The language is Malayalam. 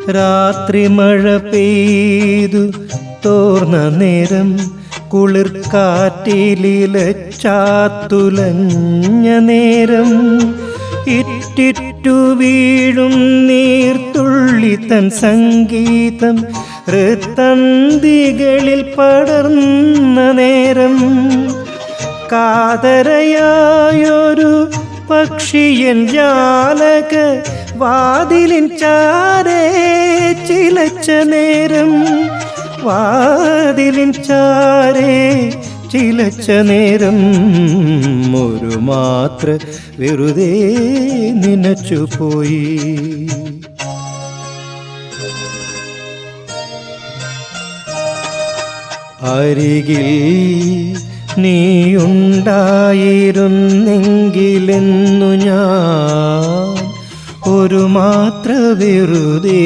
രാത്രി മഴ പെയ്തു തോർന്ന നേരം കുളിർക്കാറ്റിലിലച്ചാത്തുലഞ്ഞ നേരം ഇറ്റിറ്റു വീഴും നീർത്തുള്ളി തൻ സംഗീതം ഋത്തന്തികളിൽ പടർന്ന നേരം കാതരയായൊരു പക്ഷിയൻ ജാലക വാതിലിൻ ചാരേ ചിലച്ച നേരം വാതിലിൻ ചാരേ ചിലച്ച നേരം ഒരു മാത്ര വെറുതെ നനച്ചുപോയി. അരികിൽ നീയുണ്ടായിരുന്നെങ്കിലെന്നു ഞാൻ ഒരു മാത്ര വെറുതെ